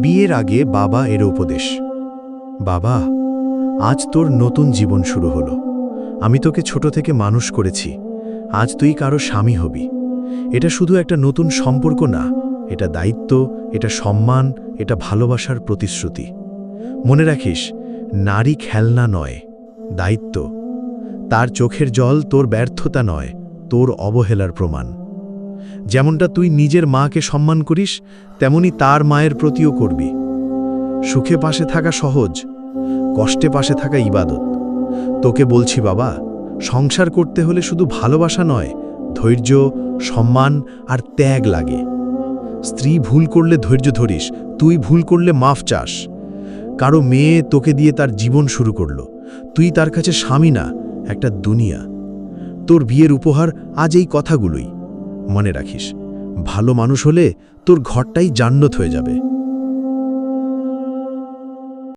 বিয়ের আগে বাবা এর উপদেশ। বাবা, আজ তোর নতুন জীবন শুরু হলো। আমি তোকে ছোট থেকে মানুষ করেছি। আজ তুই কারো স্বামী হবি। এটা শুধু একটা নতুন সম্পর্ক না, এটা দায়িত্ব, এটা সম্মান, এটা ভালোবাসার প্রতিশ্রুতি। মনে রাখিস, নারী খেলনা নয়, দায়িত্ব। তার চোখের জল তোর ব্যর্থতা নয়, তোর অবহেলার প্রমাণ। যেমনটা তুই নিজের মাকে সম্মান করিস, তেমনি তার মায়ের প্রতিও করবি। সুখে পাশে থাকা সহজ, কষ্টে পাশে থাকা ইবাদত। তোকে বলছি বাবা, সংসার করতে হলে শুধু ভালোবাসা নয়, ধৈর্য, সম্মান আর ত্যাগ লাগে। স্ত্রী ভুল করলে ধৈর্য ধরিস, তুই ভুল করলে মাফ চাস। কারো মেয়ে তোকে দিয়ে তার জীবন শুরু করলো, তুই তার কাছে স্বামী না, একটা দুনিয়া। তোর বিয়ের উপহার আজ এই কথাগুলোই। মনে রাখিস, ভালো মানুষ হলে তোর ঘরটাই জান্নাত হয়ে যাবে।